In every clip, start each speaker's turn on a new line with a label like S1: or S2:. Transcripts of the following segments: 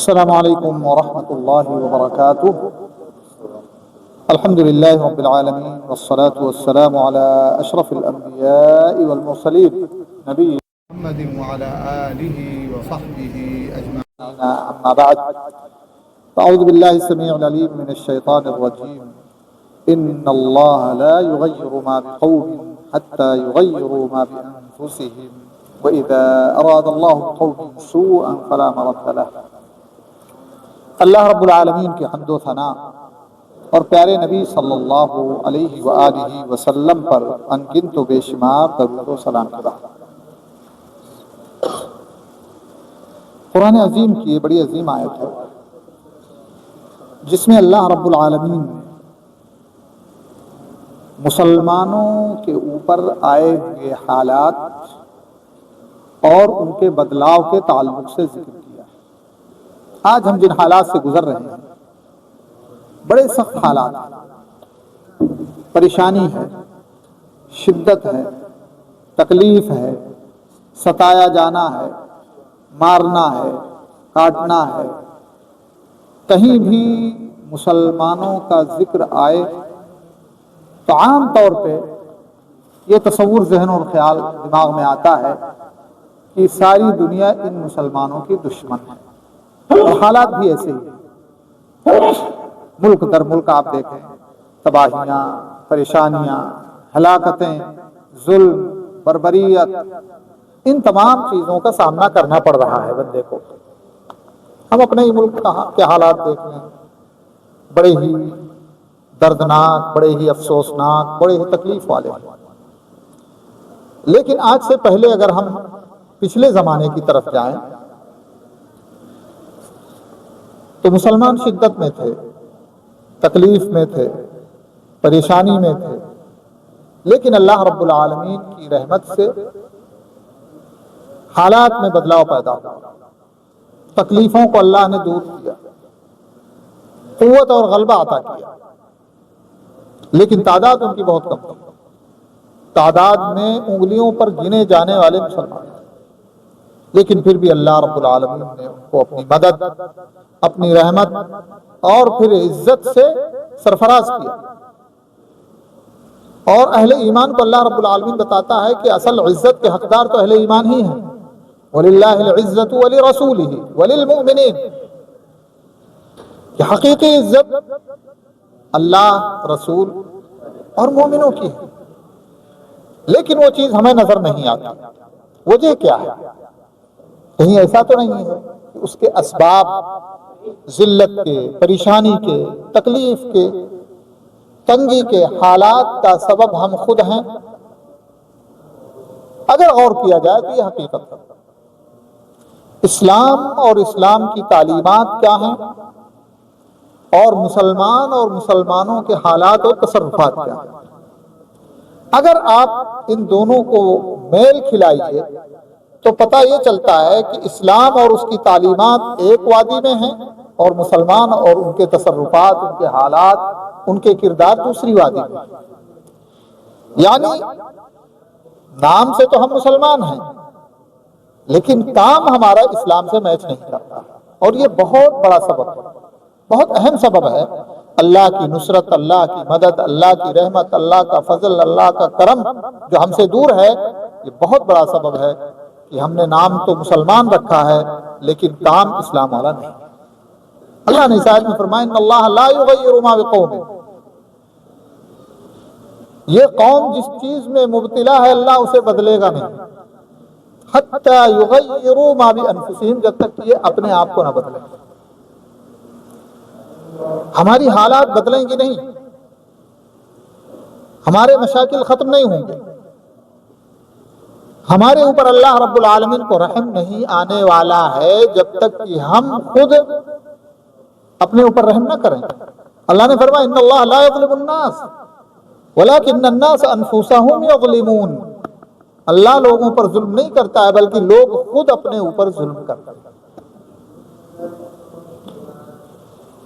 S1: السلام علیکم ورحمۃ اللہ وبرکاتہ۔ الحمد للہ رب العالمین والصلاة والسلام علی اشرف الانبیاء والمرسلین نبی محمد وعلی آلہ وصحبہ اجمعین، اما بعد فاعوذ باللہ السمیع العلیم من الشیطان الرجیم۔ ان اللہ لا یغیر ما بقوم حتی یغیروا ما بانفسہم وَإِذَا أَرَادَ اللَّهُ بِقَوْمٍ سُوءًا فَلَا مَرَدَّ لَهُ۔ اللہ رب العالمین کی حمد و ثنا اور پیارے نبی صلی اللہ علیہ وآلہ وسلم پر انگنت و بے شمار درود و سلام کے بعد، قرآن عظیم کی یہ بڑی عظیم آیت ہے جس میں اللہ رب العالمین نے مسلمانوں کے اوپر آئے ہوئے حالات اور ان کے بدلاؤ کے تعلق سے ذکر کیا ہے۔ آج ہم جن حالات سے گزر رہے ہیں بڑے سخت حالات ہیں، پریشانی ہے، شدت ہے، تکلیف ہے، ستایا جانا ہے، مارنا ہے، کاٹنا ہے۔ کہیں بھی مسلمانوں کا ذکر آئے تو عام طور پہ یہ تصور ذہن اور خیال دماغ میں آتا ہے کہ ساری دنیا ان مسلمانوں کی دشمن ہے، اور حالات بھی ایسے ہی ہیں۔ ملک در ملک آپ دیکھیں، تباہیاں، پریشانیاں، ہلاکتیں، ظلم، بربریت، ان تمام چیزوں کا سامنا کرنا پڑ رہا ہے بندے کو۔ ہم اپنے ہی ملک کے حالات دیکھ لیں، بڑے ہی دردناک، بڑے ہی افسوسناک، بڑے ہی تکلیف والے ہیں۔ لیکن آج سے پہلے اگر ہم پچھلے زمانے کی طرف جائیں تو مسلمان شدت میں تھے، تکلیف میں تھے، پریشانی میں تھے، لیکن اللہ رب العالمین کی رحمت سے حالات میں بدلاؤ پیدا ہوا، تکلیفوں کو اللہ نے دور کیا، قوت اور غلبہ عطا کیا، لیکن تعداد ان کی بہت کم تھی۔ تعداد میں انگلیوں پر گنے جانے والے مسلمان، لیکن پھر بھی اللہ رب العالمین نے ان کو اپنی مدد، اپنی رحمت اور پھر عزت سے سرفراز کیا۔ اور اہل ایمان کو اللہ رب العالمین بتاتا ہے کہ اصل عزت کے حقدار تو اہل ایمان ہی ہیں۔ وَلِلَّهِ الْعِزَّةُ وَلِرَسُولِهِ وَلِلْمُؤْمِنِينَ، کہ حقیقی عزت اللہ، رسول اور مومنوں کی ہے، لیکن وہ چیز ہمیں نظر نہیں آتی۔ وجہ کیا ہے؟ کہیں ایسا تو نہیں ہے کہ اس کے اسباب ذلت کے، پریشانی کے، تکلیف کے، تنگی کے حالات کا سبب ہم خود ہیں؟ اگر غور کیا جائے تو یہ حقیقت ہے۔ اسلام اور اسلام کی تعلیمات کیا ہیں، اور مسلمان اور مسلمانوں کے حالات اور تصرفات کیا ہیں؟ اگر آپ ان دونوں کو میل کھلائیے تو پتہ یہ چلتا ہے کہ اسلام اور اس کی تعلیمات ایک وادی میں ہیں، اور مسلمان اور ان کے تصرفات، ان کے حالات، ان کے کردار دوسری وادی میں ہیں۔ یعنی نام سے تو ہم مسلمان ہیں، لیکن کام ہمارا اسلام سے میچ نہیں کرتا، اور یہ بہت بڑا سبب ہے، بہت اہم سبب ہے۔ اللہ کی نصرت، اللہ کی مدد، اللہ کی رحمت، اللہ کا فضل، اللہ کا کرم جو ہم سے دور ہے، یہ بہت بڑا سبب ہے کہ ہم نے نام تو مسلمان رکھا ہے لیکن کام اسلام والا نہیں۔ اللہ نے اس آیت میں فرمایا ان اللہ لا یغیر ما بقوم، یہ قوم جس چیز میں مبتلا ہے اللہ اسے بدلے گا نہیں، حتی یغیروا ما بانفسہم، جب تک کہ یہ اپنے آپ کو نہ بدلے۔ ہماری حالات بدلیں گی نہیں، ہمارے مشاکل ختم نہیں ہوں گے، ہمارے اوپر اللہ رب العالمین کو رحم نہیں آنے والا ہے جب تک کہ ہم خود اپنے اوپر رحم نہ کریں۔ اللہ نے فرمایا ان اللہ لا یظلم الناس ولکن الناس انفسهم یظلمون، اللہ لوگوں پر ظلم نہیں کرتا ہے بلکہ لوگ خود اپنے اوپر ظلم کرتے ہیں۔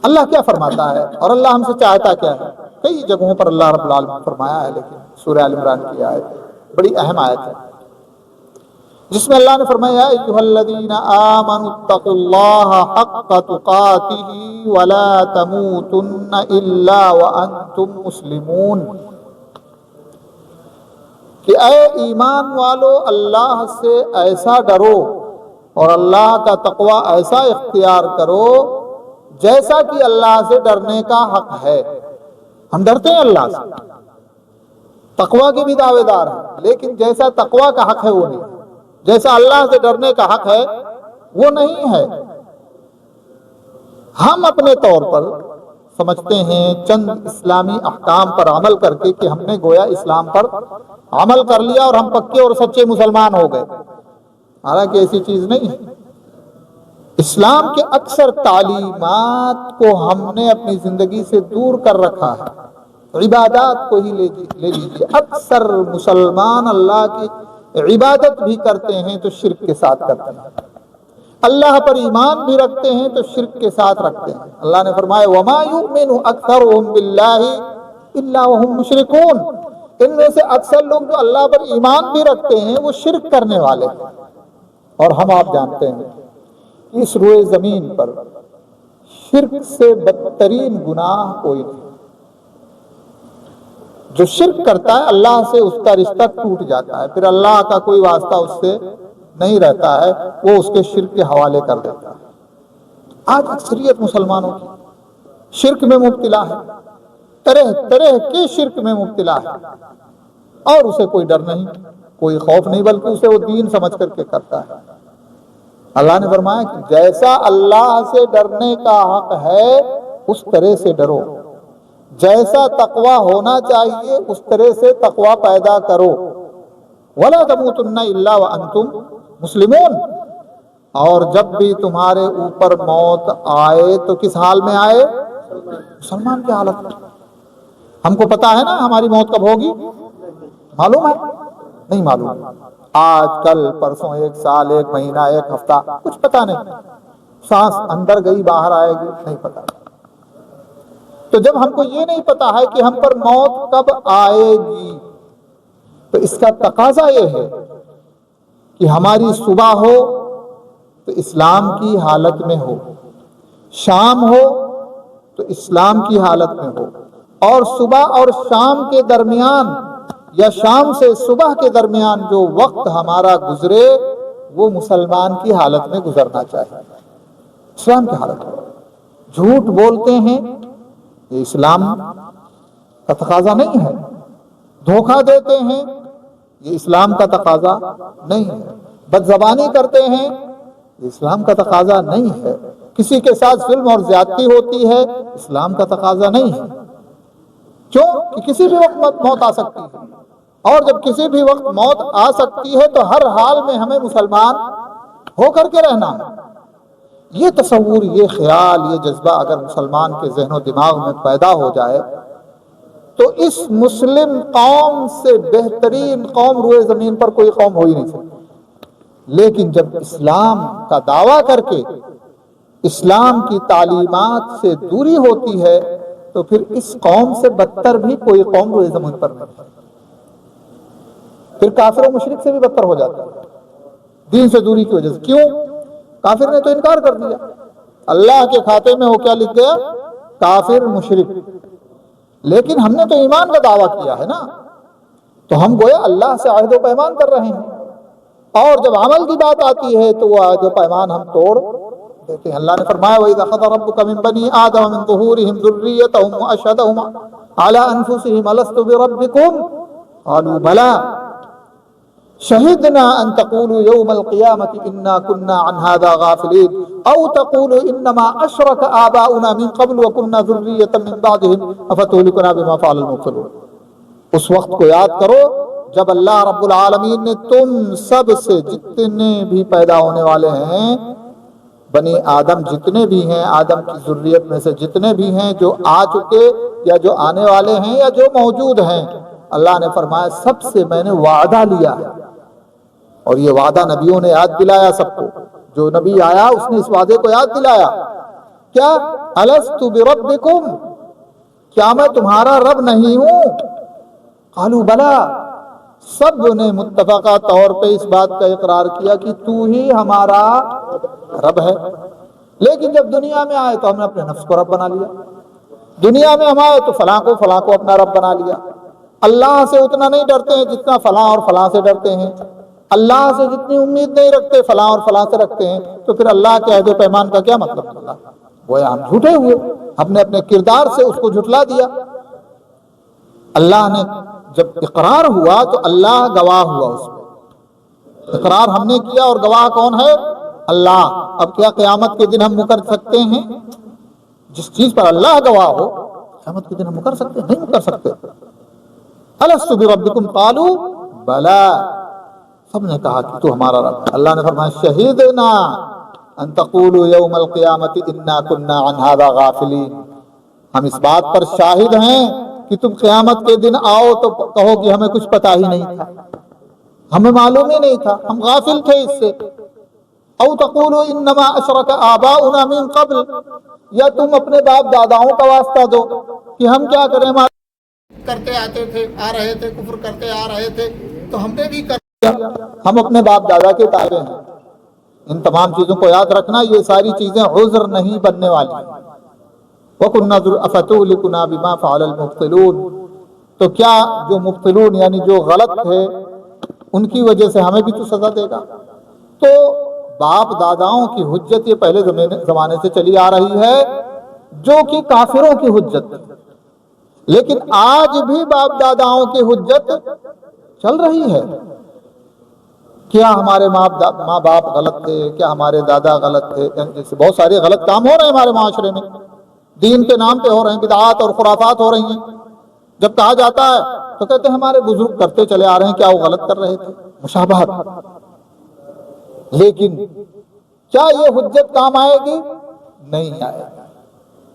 S1: اللہ کیا فرماتا ہے اور اللہ ہم سے چاہتا کیا ہے؟ کئی جگہوں پر اللہ رب العالمین فرمایا ہے، لیکن سورہ آل عمران کی آیت بڑی اہم آیت ہے۔ جس میں اللہ نے فرمایا ایھا الذین آمنوا اتقوا اللہ حق تقاتہ ولا تموتن الا وانتم مسلمون، کہ اے ایمان والو اللہ سے ایسا ڈرو اور اللہ کا تقوی ایسا اختیار کرو جیسا کہ اللہ سے ڈرنے کا حق ہے۔ ہم ڈرتے ہیں اللہ سے، تقوی کے بھی دعوے دار ہیں، لیکن جیسا تقوی کا حق ہے وہ نہیں، جیسا اللہ سے ڈرنے کا حق ہے وہ نہیں ہے۔ ہم اپنے طور پر سمجھتے ہیں چند اسلامی احکام پر عمل کر کے کہ ہم نے گویا اسلام پر عمل کر لیا اور ہم پکے اور سچے مسلمان ہو گئے، حالانکہ ایسی چیز نہیں ہے۔ اسلام کے اکثر تعلیمات کو ہم نے اپنی زندگی سے دور کر رکھا ہے۔ عبادات کو ہی لے لیجیے، اکثر مسلمان اللہ کی عبادت بھی کرتے ہیں تو شرک کے ساتھ کرتے ہیں، اللہ پر ایمان بھی رکھتے ہیں تو شرک کے ساتھ رکھتے ہیں۔ اللہ نے فرمایا وَمَا يُؤْمِنُ أَكْثَرُهُمْ بِاللَّهِ إِلَّا وَهُمْ مُشْرِكُونَ، ان میں سے اکثر لوگ جو اللہ پر ایمان بھی رکھتے ہیں وہ شرک کرنے والے ہیں۔ اور ہم آپ جانتے ہیں اس روئے زمین پر شرک سے بدترین گناہ کوئی نہیں۔ جو شرک کرتا ہے اللہ سے اس کا رشتہ ٹوٹ جاتا ہے، پھر اللہ کا کوئی واسطہ اس سے نہیں رہتا ہے، وہ اس کے شرک کے حوالے کر دیتا ہے۔ آج اکثریت مسلمانوں کی شرک میں مبتلا ہے، طرح طرح کے شرک میں مبتلا ہے، اور اسے کوئی ڈر نہیں، کوئی خوف نہیں، بلکہ اسے وہ دین سمجھ کر کے کرتا ہے۔ اللہ نے فرمایا کہ جیسا اللہ سے ڈرنے کا حق ہے اس طرح سے ڈرو، جیسا تقوی ہونا چاہیے اس طرح سے تقوی پیدا کرو، وَلَا تَمُوتُنَّ إِلَّا وَأَنْتُمْ مسلمون۔ اور جب بھی تمہارے اوپر موت آئے تو کس حال میں آئے؟ مسلمان کی حالت میں۔ ہم کو پتا ہے نا ہماری موت کب ہوگی؟ معلوم ہے؟ نہیں معلوم۔ آج کل پرسوں، ایک سال، ایک مہینہ، ایک ہفتہ، کچھ پتا نہیں۔ سانس اندر گئی باہر آئے گی نہیں پتا۔ تو جب ہم کو یہ نہیں پتا ہے کہ ہم پر موت کب آئے گی، تو اس کا تقاضا یہ ہے کہ ہماری صبح ہو تو اسلام کی حالت میں ہو، شام ہو تو اسلام کی حالت میں ہو، اور صبح اور شام کے درمیان یا شام سے صبح کے درمیان جو وقت ہمارا گزرے وہ مسلمان کی حالت میں گزرنا چاہیے، اسلام کی حالت میں۔ جھوٹ بولتے ہیں یہ اسلام کا تقاضا نہیں ہے، دھوکہ دیتے ہیں یہ اسلام کا تقاضا نہیں ہے، بدزبانی کرتے ہیں یہ اسلام کا تقاضا نہیں ہے، کسی کے ساتھ ظلم اور زیادتی ہوتی ہے اسلام کا تقاضا نہیں ہے۔ کیوں کہ کسی بھی وقت موت آ سکتی ہے، اور جب کسی بھی وقت موت آ سکتی ہے تو ہر حال میں ہمیں مسلمان ہو کر کے رہنا ہے۔ یہ تصور، یہ خیال، یہ جذبہ اگر مسلمان کے ذہن و دماغ میں پیدا ہو جائے تو اس مسلم قوم سے بہترین قوم روئے زمین پر کوئی قوم ہو ہی نہیں سکتی۔ لیکن جب اسلام کا دعویٰ کر کے اسلام کی تعلیمات سے دوری ہوتی ہے تو پھر اس قوم سے بدتر بھی کوئی قوم روئے زمین پر نہیں ہے، پھر کافر و مشرک سے بھی بدتر ہو جاتا ہے دین سے دوری کی وجہ سے۔ کیوں؟ کافر نے تو انکار کر دیا، اللہ کے کھاتے میں وہ کیا لکھ گیا؟ کافر مشرک۔ لیکن ہم نے تو ایمان کا دعویٰ کیا ہے نا، تو ہم گویا اللہ سے عہد و پیمان کر رہے ہیں، اور جب عمل کی بات آتی ہے تو وہ عہد و پیمان ہم توڑ دیتے ہیں۔ اللہ نے فرمایا وَإِذَا أَخَذَ رَبُّكَ مِن بَنِي آدَمَ مِن ظُهُورِهِمْ ذُرِّيَّتَهُمْ وَأَشْهَدَهُمْ عَلَىٰ أَنفُسِهِمْ أَلَسْتُ بِرَبِّكُمْ قَالُوا بَلَىٰ شَهِدْنَا أَن تَقُولُوا يَوْمَ الْقِيَامَةِ إِنَّا كُنَّا عَنْ هَٰذَا غَافِلِينَ أَوْ تَقُولُوا إِنَّمَا أَشْرَكَ آبَاؤُنَا مِن قَبْلُ وَكُنَّا ذُرِّيَّةً مِّن بَعْدِهِمْ أَفَتُهْلِكُنَا بِمَا فَعَلَ الْمُبْطِلُونَ۔ اس وقت کو یاد کرو جب اللہ رب العالمین نے تم سب سے جتنے بھی پیدا ہونے والے ہیں، بنی آدم جتنے بھی ہیں، آدم کی ذریت میں سے جتنے بھی ہیں، جو آ چکے یا جو آنے والے ہیں یا جو موجود ہیں، اللہ نے فرمایا سب سے میں نے وعدہ لیا ہے، اور یہ وعدہ نبیوں نے یاد دلایا سب کو۔ جو نبی آیا اس نے اس وعدے کو یاد دلایا، کیا الست بربکم، کیا میں تمہارا رب نہیں ہوں؟ قالوا بلا، سب نے متفقہ طور پہ اس بات کا اقرار کیا کہ تو ہی ہمارا رب ہے، لیکن جب دنیا میں آئے تو ہم نے اپنے نفس کو رب بنا لیا، دنیا میں ہم آئے تو فلاں کو اپنا رب بنا لیا۔ اللہ سے اتنا نہیں ڈرتے ہیں جتنا فلاں اور فلاں سے ڈرتے ہیں، اللہ سے جتنی امید نہیں رکھتے فلاں اور فلاں سے رکھتے ہیں، تو پھر اللہ کے عہد و پیمان کا کیا مطلب ہوگا؟ وہ ہم جھوٹے ہوئے، ہم نے اپنے کردار سے اس کو جھٹلا دیا۔ اللہ نے جب اقرار ہوا تو اللہ گواہ ہوا، اس میں اقرار ہم نے کیا اور گواہ کون ہے؟ اللہ۔ اب کیا قیامت کے دن ہم مکر سکتے ہیں؟ جس چیز پر اللہ گواہ ہو قیامت کے دن ہم مکر سکتے ہیں؟ نہیں مکر سکتے۔ الست بربکم قالوا بلا، سب نے کہا کہ تو ہمارا رب ہے۔ اللہ نے فرمایا شہدنا ان تقولوا یوم القیامت انا کنا عن ھذا غافلین، ہم اس بات پر شاہد ہیں کہ تم قیامت کے دن آؤ تو کہو کہ ہمیں کچھ پتا ہی نہیں تھا، ہمیں معلوم ہی نہیں تھا، ہم غافل تھے اس سے۔ او تقولوا انما اشرک آباؤنا من قبل، یا تم اپنے باپ داداؤں کا واسطہ دو کہ ہم کیا کریں، ہمارے کرتے آتے تھے، آ رہے تھے، کفر کرتے آ رہے تھے تو ہم نے بھی کر دیا، ہم اپنے باپ دادا کے تابع ہیں۔ ان تمام چیزوں کو یاد رکھنا، یہ ساری چیزیں عذر نہیں بننے والی۔ وَكُنَّا أَفَتُهْلِكُنَا بِمَا فَعَلَ الْمُبْطِلُونَ، تو کیا جو مبطلون یعنی جو غلط تھے ان کی وجہ سے ہمیں بھی تو سزا دے گا؟ تو باپ داداؤں کی حجت یہ پہلے زمانے سے چلی آ رہی ہے جو کہ کافروں کی حجت تھی، لیکن آج بھی باپ داداؤں کی حجت چل رہی ہے۔ کیا ہمارے ماں باپ غلط تھے؟ کیا ہمارے دادا غلط تھے؟ جیسے بہت سارے غلط کام ہو رہے ہیں ہمارے معاشرے میں، دین کے نام پہ ہو رہے ہیں، بدعات اور خرافات ہو رہی ہیں۔ جب کہا جاتا ہے تو کہتے ہیں ہمارے بزرگ کرتے چلے آ رہے ہیں، کیا وہ غلط کر رہے تھے؟ مشابہت۔ لیکن کیا یہ حجت کام آئے گی؟ نہیں آئے گی۔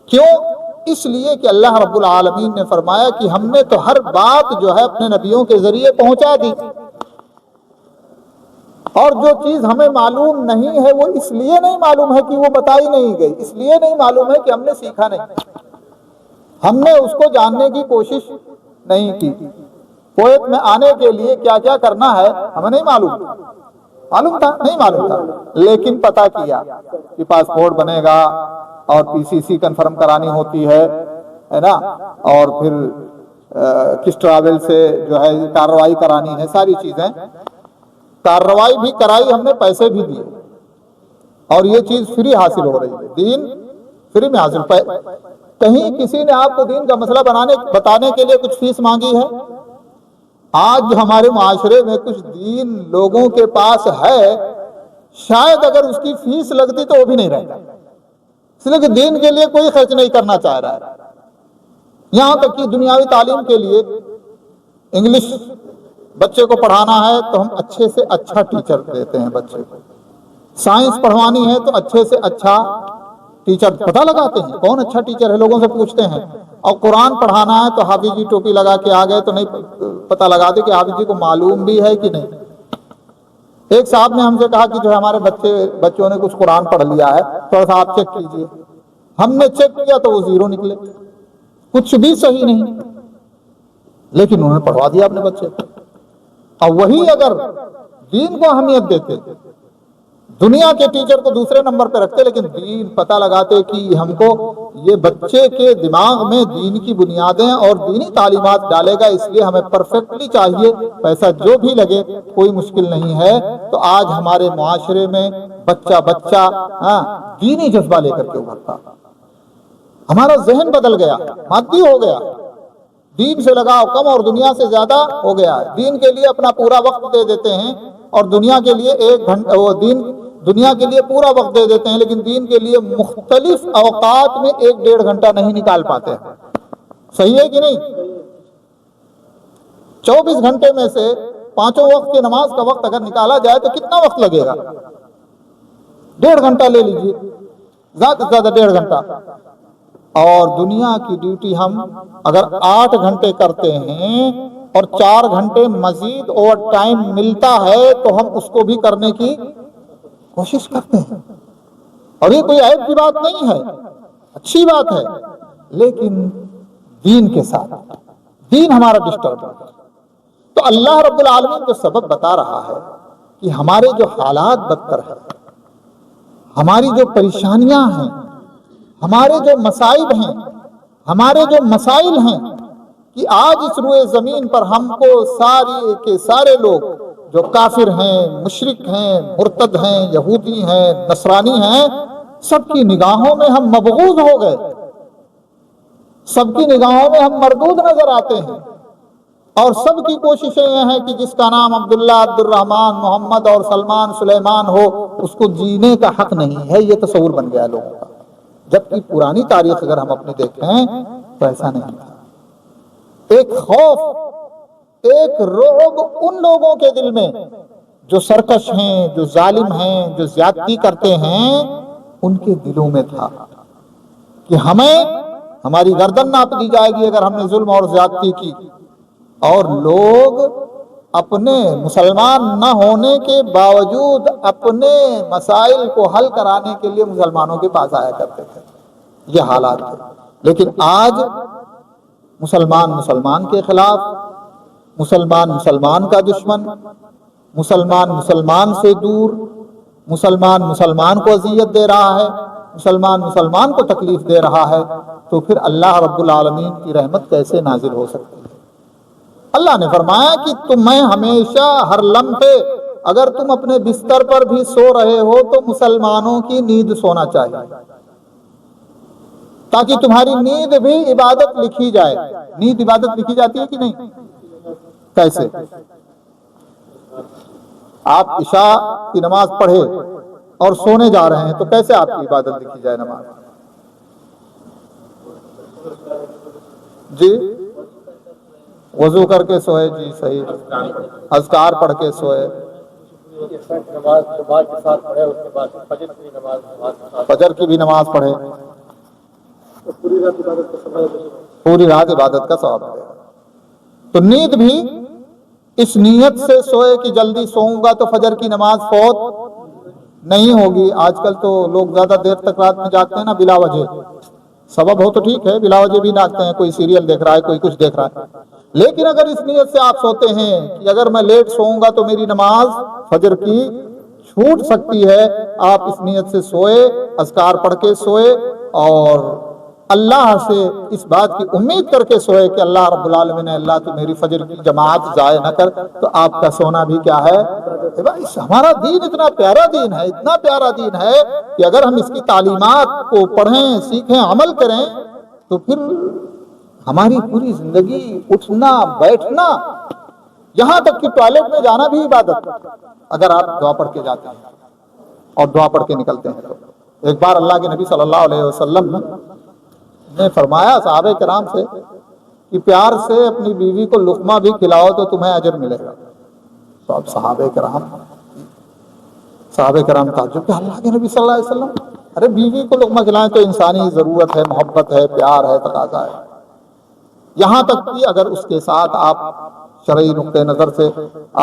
S1: کیوں؟ اس لیے کہ اللہ رب العالمین نے فرمایا کہ ہم نے تو ہر بات جو ہے اپنے نبیوں کے ذریعے پہنچا دی، اور جو چیز ہمیں معلوم نہیں ہے وہ اس لیے نہیں معلوم ہے کہ وہ بتائی نہیں گئی، اس لیے نہیں معلوم ہے کہ ہم نے سیکھا نہیں، ہم نے اس کو جاننے کی کوشش نہیں کی۔ کویت میں آنے کے لیے کیا کیا کرنا ہے ہمیں نہیں معلوم تھا، نہیں معلوم تھا، لیکن پتہ کیا کہ پاسپورٹ بنے گا اور PCC کنفرم کرانی ہوتی ہے نا، اور پھر کس ٹریول سے جو ہے کارروائی کرانی ہے، ساری چیزیں کارروائی بھی کرائی ہم نے، پیسے بھی دیے، اور یہ چیز فری حاصل ہو رہی ہے، دین فری میں حاصل۔ کہیں کسی نے آپ کو دین کا مسئلہ بتانے کے لیے کچھ فیس مانگی ہے؟ آج ہمارے معاشرے میں کچھ دین لوگوں کے پاس ہے، شاید اگر اس کی فیس لگتی تو وہ بھی نہیں رہتا، اس لیے کہ دین کے لیے کوئی خرچ نہیں کرنا چاہ رہا ہے۔ یہاں تک کہ دنیاوی تعلیم کے لیے انگلش بچے کو پڑھانا ہے تو ہم اچھے سے اچھا ٹیچر دیتے ہیں بچے کو، سائنس پڑھوانی ہے تو اچھے سے اچھا ٹیچر پتہ لگاتے ہیں کون اچھا ٹیچر ہے، لوگوں سے پوچھتے ہیں، اور قرآن پڑھانا ہے تو حافظ جی ٹوپی لگا کے آ گئے تو نہیں پتہ لگاتے کہ حافظ جی کو معلوم بھی ہے کہ نہیں۔ ایک صاحب نے ہم سے کہا کہ جو ہمارے بچوں نے کچھ قرآن پڑھ لیا ہے تھوڑا سا آپ چیک کیجئے، ہم نے چیک کیا تو وہ 0 نکلے، کچھ بھی صحیح نہیں، لیکن انہوں نے پڑھوا دیا اپنے بچے کو۔ اور وہی اگر دین کو اہمیت دیتے، دنیا کے ٹیچر کو دوسرے نمبر پہ رکھتے، لیکن دین پتہ لگاتے کہ ہم کو یہ بچے کے دماغ میں دین کی بنیادیں اور دینی تعلیمات ڈالے گا، اس لیے ہمیں پرفیکٹلی چاہیے، پیسہ جو بھی لگے کوئی مشکل نہیں ہے، تو آج ہمارے معاشرے میں بچہ دینی جذبہ لے کر کے ابھرتا، ہمارا ذہن بدل گیا، مادی ہو گیا، دین سے لگاؤ کم اور دنیا سے زیادہ ہو گیا ہے، دین کے لیے اپنا پورا وقت دے دیتے ہیں اور دنیا کے لیے 1 گھنٹہ دنیا کے لیے پورا وقت دے دیتے ہیں، لیکن دین کے لیے مختلف اوقات میں 1-1.5 گھنٹہ نہیں نکال پاتے ہیں۔ صحیح ہے کہ نہیں؟ 24 گھنٹے میں سے 5 وقت کی نماز کا وقت اگر نکالا جائے تو کتنا وقت لگے گا؟ 1.5 گھنٹہ لے لیجیے، زیادہ سے زیادہ 1.5 گھنٹہ، اور دنیا کی ڈیوٹی ہم اگر 8 گھنٹے کرتے ہیں اور 4 گھنٹے مزید اوور ٹائم ملتا ہے تو ہم اس کو بھی کرنے کی کوشش کرتے ہیں، اور یہ کوئی عیب کی بات نہیں ہے، اچھی بات ہے، لیکن دین کے ساتھ دین ہمارا ڈسٹرب ہے۔ تو اللہ رب العالمین جو سبب بتا رہا ہے کہ ہمارے جو حالات بدتر ہیں، ہماری جو پریشانیاں ہیں، ہمارے جو مصائب ہیں، ہمارے جو مسائل ہیں، کہ آج اس روئے زمین پر ہم کو سارے کے سارے لوگ جو کافر ہیں، مشرک ہیں، مرتد ہیں، یہودی ہیں، نصرانی ہیں، سب کی نگاہوں میں ہم مبغوض ہو گئے، سب کی نگاہوں میں ہم مردود نظر آتے ہیں، اور سب کی کوششیں یہ ہیں کہ جس کا نام عبداللہ، عبد الرحمن، محمد اور سلمان، سلیمان ہو، اس کو جینے کا حق نہیں ہے۔ یہ تصور بن گیا لوگوں کا، جبکہ پرانی تاریخ اگر ہم اپنی دیکھیں تو ایسا نہیں تھا۔ ایک خوف، ایک رعب ان لوگوں کے دل میں جو سرکش ہیں، جو ظالم ہیں، جو زیادتی کرتے ہیں، ان کے دلوں میں تھا کہ ہماری گردن ناپ دی جائے گی اگر ہم نے ظلم اور زیادتی کی۔ اور لوگ اپنے مسلمان نہ ہونے کے باوجود اپنے مسائل کو حل کرانے کے لیے مسلمانوں کے پاس آیا کرتے تھے۔ یہ حالات تھے۔ لیکن آج مسلمان مسلمان کے خلاف، مسلمان مسلمان کا دشمن، مسلمان مسلمان سے دور، مسلمان مسلمان کو اذیت دے رہا ہے، مسلمان مسلمان کو تکلیف دے رہا ہے، تو پھر اللہ رب العالمین کی رحمت کیسے نازل ہو سکتی ہے؟ اللہ نے فرمایا کہ تمہیں ہمیشہ ہر لمحے اگر تم اپنے بستر پر بھی سو رہے ہو تو مسلمانوں کی نیند سونا چاہیے، تاکہ تمہاری نیند بھی عبادت لکھی جائے۔ نیند عبادت لکھی جاتی ہے کہ نہیں؟ کیسے؟ آپ عشاء کی نماز پڑھے اور سونے جا رہے ہیں تو کیسے آپ کی عبادت لکھی جائے نماز؟ جی وضو کر کے سوئے، جی صحیح، اذکار پڑھ کے سوئے، فجر کی بھی نماز پڑھے، پوری رات عبادت کا ثواب ہے۔ تو نیند بھی اس نیت سے سوئے کہ جلدی سوؤں گا تو فجر کی نماز فوت نہیں ہوگی۔ آج کل تو لوگ زیادہ دیر تک رات میں جاگتے ہیں نا بلا وجہ، سبب ہو تو ٹھیک ہے، بلا وجہ بھی جاگتے ہیں، کوئی سیریل دیکھ رہا ہے، کوئی کچھ دیکھ رہا ہے، لیکن اگر اس نیت سے آپ سوتے ہیں کہ اگر میں لیٹ سوؤں گا تو میری نماز فجر کی چھوٹ سکتی ہے، آپ اس نیت سے سوئے، اذکار پڑھ کے سوئے، اور اللہ سے اس بات کی امید کر کے سوئے کہ اللہ رب العالمین، اللہ تو میری فجر کی جماعت ضائع نہ کر، تو آپ کا سونا بھی کیا ہے؟ ہمارا دین اتنا پیارا دین ہے، اتنا پیارا دین ہے کہ اگر ہم اس کی تعلیمات کو پڑھیں، سیکھیں، عمل کریں تو پھر ہماری پوری زندگی، اٹھنا بیٹھنا، یہاں تک کہ ٹوائلٹ میں جانا بھی عبادت، اگر آپ دعا پڑھ کے جاتے ہیں اور دعا پڑھ کے نکلتے ہیں۔ تو ایک بار اللہ کے نبی صلی اللہ علیہ وسلم نے فرمایا صحابہ کرام سے کہ پیار سے اپنی بیوی کو لقمہ بھی کھلاؤ تو تمہیں اجر ملے گا۔ تو اب صحابہ کرام تعجب کہ اللہ کے نبی صلی اللہ علیہ وسلم، ارے بیوی کو لقمہ کھلائیں تو انسانی ضرورت ہے، محبت ہے، پیار ہے، تقاضا ہے، یہاں تک کہ اگر اس کے ساتھ آپ شرعی نقطہ نظر سے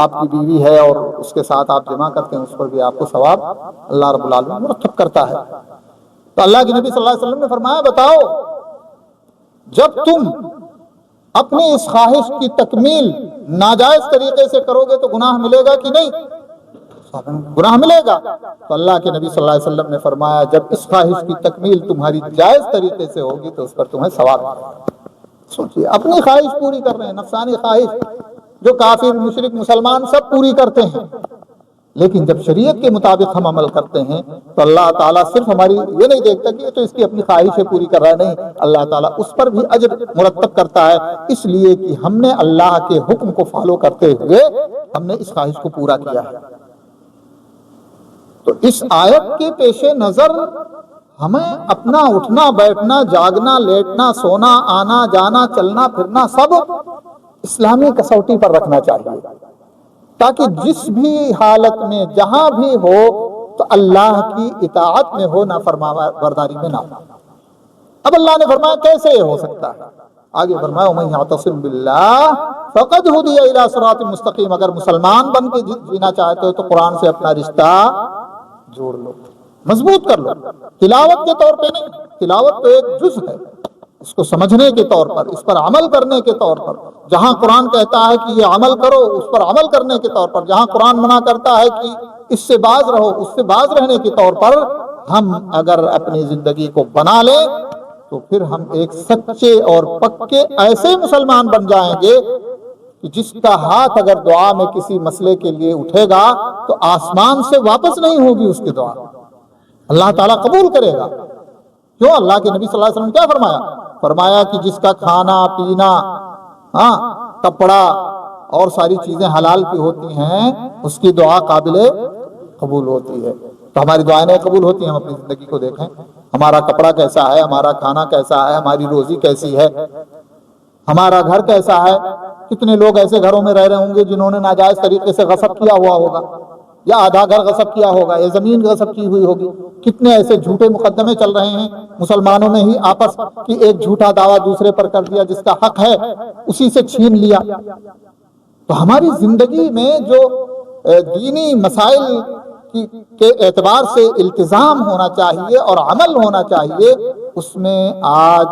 S1: آپ کی بیوی ہے اور اس کے ساتھ آپ جمع کرتے ہیں، اس پر بھی آپ کو ثواب اللہ رب العالمین مرتب کرتا ہے۔ تو اللہ کے نبی صلی اللہ علیہ وسلم نے فرمایا بتاؤ، جب تم اپنی اس خواہش کی تکمیل ناجائز طریقے سے کرو گے تو گناہ ملے گا کہ نہیں؟ گناہ ملے گا۔ تو اللہ کے نبی صلی اللہ علیہ وسلم نے فرمایا جب اس خواہش کی تکمیل تمہاری جائز طریقے سے ہوگی تو اس پر تمہیں ثواب ملے گا۔ سوچئے، اپنی خواہش پوری کر رہے ہیں، نفسانی خواہش جو کافر، مشرک، مسلمان سب پوری کرتے ہیں، لیکن جب شریعت کے مطابق ہم عمل کرتے ہیں تو اللہ تعالیٰ صرف ہماری یہ نہیں دیکھتا کہ یہ تو اس کی اپنی خواہشیں پوری کر رہا ہے، نہیں، اللہ تعالیٰ اس پر بھی اجر مرتب کرتا ہے، اس لیے کہ ہم نے اللہ کے حکم کو فالو کرتے ہوئے ہم نے اس خواہش کو پورا کیا ہے۔ تو اس آیت کے پیش نظر ہمیں اپنا اٹھنا بیٹھنا، جاگنا، لیٹنا، سونا، آنا جانا، چلنا پھرنا سب اسلامی کسوٹی پر رکھنا چاہیے، تاکہ جس بھی حالت میں جہاں بھی ہو تو اللہ کی اطاعت میں ہو، نافرمانی میں نہ ہو۔ اب اللہ نے فرمایا کیسے یہ ہو سکتا ہے؟ آگے فرمایا وَمَن يَعْتَصِم بِاللَّهِ فَقَدْ هُدِيَ إِلَىٰ صِرَاطٍ مُسْتَقِيمٍ، اگر مسلمان بن کے جینا چاہتے ہو تو قرآن سے اپنا رشتہ جوڑ لو، مضبوط کر لو، تلاوت کے طور پہ نہیں، تلاوت تو ایک جز ہے، اس کو سمجھنے کے طور پر، اس پر عمل کرنے کے طور پر، جہاں قرآن کہتا ہے کہ یہ عمل کرو اس پر عمل کرنے کے طور پر، جہاں قرآن منع کرتا ہے کہ اس سے باز رہو اس سے باز رہنے کے طور پر ہم اگر اپنی زندگی کو بنا لیں تو پھر ہم ایک سچے اور پکے ایسے مسلمان بن جائیں گے کہ جس کا ہاتھ اگر دعا میں کسی مسئلے کے لیے اٹھے گا تو آسمان سے واپس نہیں ہوگی اس کی دعا، اللہ تعالیٰ قبول کرے گا۔ کیوں؟ اللہ کے نبی صلی اللہ علیہ وسلم کیا فرمایا؟ فرمایا کہ جس کا کھانا پینا، کپڑا اور ساری چیزیں حلال کی ہوتی ہیں اس کی دعا قابل قبول ہوتی ہے۔ تو ہماری دعائیں نہیں قبول ہوتی ہیں، ہم اپنی زندگی کو دیکھیں، ہمارا کپڑا کیسا ہے، ہمارا کھانا کیسا ہے، ہماری روزی کیسی ہے، ہمارا گھر کیسا ہے۔ کتنے لوگ ایسے گھروں میں رہ رہے ہوں گے جنہوں نے ناجائز طریقے سے غصب کیا ہوا ہوگا، یا آدھا گھر غصب کیا ہوگا، یا زمین غصب کی ہوئی ہوگی۔ کتنے ایسے جھوٹے مقدمے چل رہے ہیں، مسلمانوں نے ہی آپس کی ایک جھوٹا دعویٰ دوسرے پر کر دیا، جس کا حق ہے اسی سے چھین لیا۔ تو ہماری زندگی میں جو دینی مسائل کے اعتبار سے التزام ہونا چاہیے اور عمل ہونا چاہیے، اس میں آج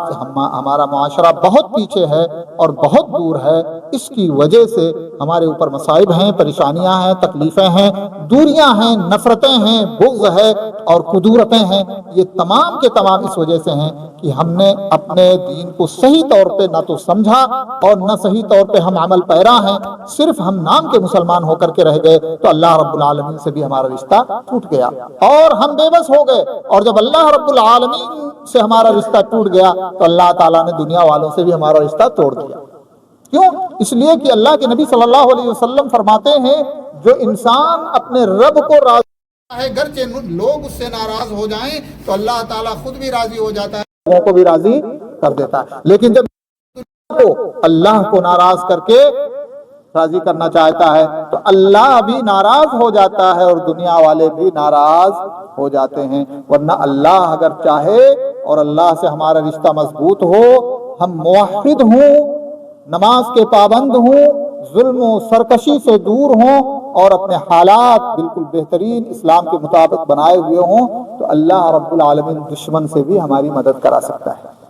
S1: ہمارا معاشرہ بہت پیچھے ہے اور بہت دور ہے۔ اس کی وجہ سے ہمارے اوپر مصائب ہیں، پریشانیاں ہیں، تکلیفیں ہیں، دوریاں ہیں، نفرتیں ہیں، بغض ہے اور کدورتیں ہیں۔ یہ تمام کے تمام اس وجہ سے ہیں کہ ہم نے اپنے دین کو صحیح طور پہ نہ تو سمجھا اور نہ صحیح طور پہ ہم عمل پیرا ہیں، صرف ہم نام کے مسلمان ہو کر کے رہ گئے تو اللہ رب العالمین سے بھی ہمارا رشتہ ٹوٹ گیا اور ہم بے بس ہو گئے۔ اور جب اللہ رب العالمین سے ہمارا رشتہ ٹوٹ گیا تو اللہ تعالیٰ نے دنیا والوں سے بھی ہمارا رشتہ توڑ دیا۔ کیوں؟ اس لیے کہ اللہ کے نبی صلی اللہ علیہ وسلم فرماتے ہیں جو انسان اپنے رب کو راضی ہے، گرچہ لوگ اس سے ناراض ہو جائیں تو اللہ تعالیٰ خود بھی راضی ہو جاتا ہے، لوگوں کو بھی راضی کر دیتا ہے۔ لیکن جب اللہ کو ناراض کر کے راضی کرنا چاہتا ہے تو اللہ بھی ناراض ہو جاتا ہے اور دنیا والے بھی ناراض ہو جاتے ہیں۔ ورنہ اللہ اگر چاہے اور اللہ سے ہمارا رشتہ مضبوط ہو، ہم موحد ہوں، نماز کے پابند ہوں، ظلم و سرکشی سے دور ہوں اور اپنے حالات بالکل بہترین اسلام کے مطابق بنائے ہوئے ہوں تو اللہ رب العالمین دشمن سے بھی ہماری مدد کرا سکتا ہے۔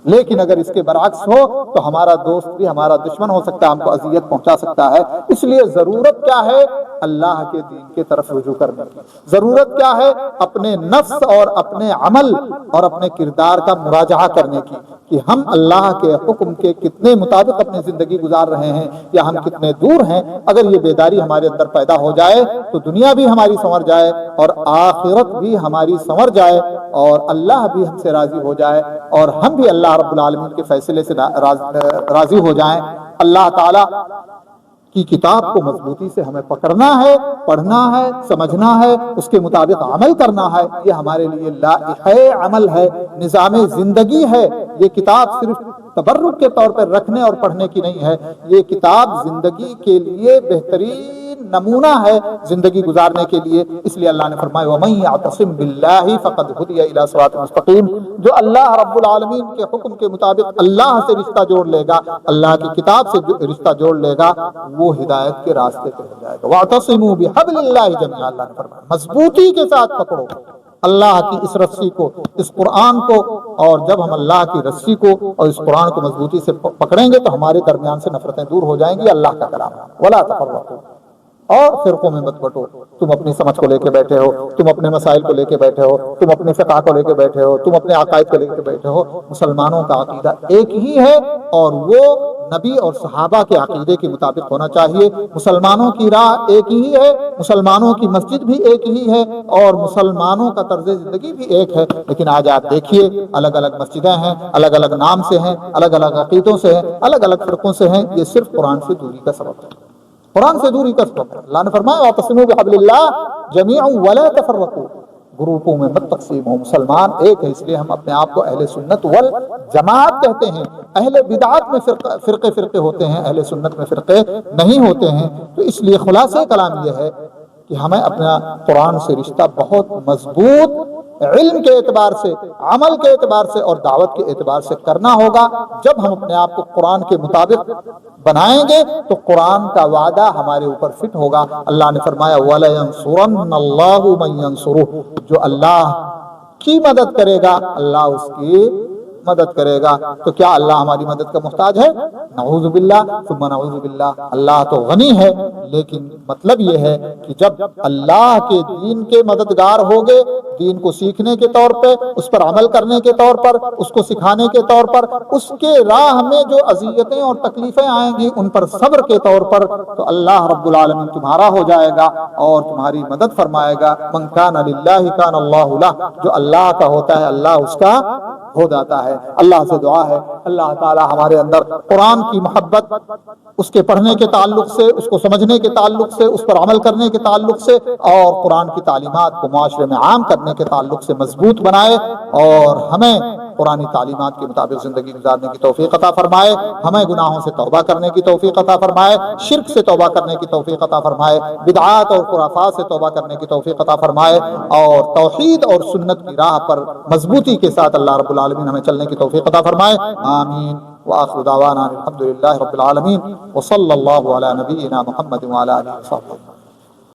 S1: لیکن اگر اس کے برعکس ہو تو ہمارا دوست بھی ہمارا دشمن ہو سکتا ہے، ہم کو اذیت پہنچا سکتا ہے۔ اس لیے ضرورت کیا ہے؟ اللہ کے دین کی طرف رجوع کرنے کی ضرورت کیا ہے؟ اپنے نفس اور اپنے عمل اور اپنے کردار کا مراجعہ کرنے کی کہ ہم اللہ کے حکم کے کتنے مطابق اپنی زندگی گزار رہے ہیں یا ہم کتنے دور ہیں۔ اگر یہ بیداری ہمارے اندر پیدا ہو جائے تو دنیا بھی ہماری سنور جائے اور آخرت بھی ہماری سنور جائے اور اللہ بھی ہم سے راضی ہو جائے اور ہم بھی اللہ رب العالمین کے فیصلے سے راضی ہو جائیں۔ اللہ تعالیٰ کی کتاب کو مضبوطی سے ہمیں پکڑنا ہے، پڑھنا ہے، سمجھنا ہے، اس کے مطابق عمل کرنا ہے۔ یہ ہمارے لیے لائحہ عمل ہے، نظام زندگی ہے۔ یہ کتاب صرف تبرک کے طور پر رکھنے اور پڑھنے کی نہیں ہے، یہ کتاب زندگی کے لیے بہترین نمونہ ہے زندگی گزارنے کے لیے۔ اس لیے اللہ نے فرمایا وَمَن يَعْتَصِم بِاللَّهِ فَقَدْ هُدِيَ إِلَىٰ صِرَاطٍ مُسْتَقِيمٍ، جو اللہ رب العالمین کے حکم کے مطابق اللہ سے رشتہ جوڑ لے گا، اللہ کی کتاب سے رشتہ جوڑ لے گا، وہ ہدایت کے راستے پہ ہو جائے گا۔ وَاعْتَصِمُوا بِحَبْلِ اللَّهِ جَمِيعًا، اللہ نے فرمایا مضبوطی کے ساتھ پکڑو اللہ کی اس رسی کو، اس قرآن کو، اور جب ہم اللہ کی رسی کو اور اس قرآن کو مضبوطی سے پکڑیں گے تو ہمارے درمیان سے نفرتیں دور ہو جائیں گی۔ اللہ کا کلام ہے وَلَا تَفَرَّقُوا، اور فرقوں میں مت بٹو۔ تم اپنی سمجھ کو لے کے بیٹھے ہو، تم اپنے مسائل کو لے کے بیٹھے ہو، تم اپنے فقہ کو لے کے بیٹھے ہو، تم اپنے عقائد کو لے کے بیٹھے ہو۔ مسلمانوں کا عقیدہ ایک ہی ہے اور وہ نبی اور صحابہ کے عقیدے کے مطابق ہونا چاہیے۔ مسلمانوں کی راہ ایک ہی ہے، مسلمانوں کی مسجد بھی ایک ہی ہے اور مسلمانوں کا طرز زندگی بھی ایک ہے۔ لیکن آج آپ دیکھیے الگ الگ مسجدیں ہیں، الگ الگ نام سے ہیں، الگ الگ عقیدوں سے ہیں، الگ الگ فرقوں سے ہیں۔ یہ صرف قرآن سے دوری کا سبب ہے، قرآن سے دوری کا سبب ہے۔ اللہ نے فرمایا وَاعْتَصِمُوا بِحَبْلِ اللَّهِ جَمِيعًا وَلَا تَفَرَّقُوا، گروپوں میں مت تقسیم ہو، مسلمان ایک ہے۔ اس لیے ہم اپنے آپ کو اہل سنت والجماعت کہتے ہیں۔ اہل بدعات میں فرقے ہوتے ہیں، اہل سنت میں فرقے نہیں ہوتے ہیں۔ تو اس لیے خلاصہ کلام یہ ہے کہ ہمیں اپنا قرآن سے رشتہ بہت مضبوط علم کے اعتبار سے، عمل کے اعتبار سے اور دعوت کے اعتبار سے کرنا ہوگا۔ جب ہم اپنے آپ کو قرآن کے مطابق بنائیں گے تو قرآن کا وعدہ ہمارے اوپر فٹ ہوگا۔ اللہ نے فرمایا وَلَيَنصُرَنَّ اللَّهُ مَن يَنصُرُهُ، جو اللہ کی مدد کرے گا اللہ اس کی مدد کرے گا تو کیا اللہ ہماری مدد کا محتاج ہے؟ نعوذ باللہ ثم نعوذ باللہ، اللہ تو غنی ہے، لیکن مطلب یہ ہے کہ جب اللہ کے دین کے مددگار ہوگے، دین کو سیکھنے کے طور پہ، اس پر عمل کرنے کے طور پر، اس کو سکھانے کے طور پر، اس کے راہ میں جو اذیتیں اور تکلیفیں آئیں گی ان پر صبر کے طور پر، تو اللہ رب العالمین تمہارا ہو جائے گا اور تمہاری مدد فرمائے گا۔ من کان للہ کان اللہ لہ، جو اللہ کا ہوتا ہے اللہ اس کا ہو جاتا ہے۔ اللہ سے دعا ہے اللہ تعالی ہمارے اندر قرآن کی محبت، اس کے پڑھنے کے تعلق سے، اس کو سمجھنے کے تعلق سے، اس پر عمل کرنے کے تعلق سے، اور قرآن کی تعلیمات کو معاشرے میں عام کرنے کے تعلق سے مضبوط بنائے، اور ہمیں قرآنی تعلیمات کے مطابق زندگی گزارنے کی توفیق عطا فرمائے، ہمیں گناہوں سے توبہ کرنے کی توفیق عطا فرمائے، شرک سے توبہ کرنے کی توفیق عطا فرمائے، بدعات اور خرافات سے توبہ کرنے کی توفیق عطا فرمائے، اور توحید اور سنت کی راہ پر مضبوطی کے ساتھ اللہ رب العالمین ہمیں چلنے کی توفیق عطا فرمائے۔ آمین۔ وآخر دعوانا الحمد للہ رب العالمین، وصلی اللہ علی نبینا محمد وعلی آلہ وصحبہ۔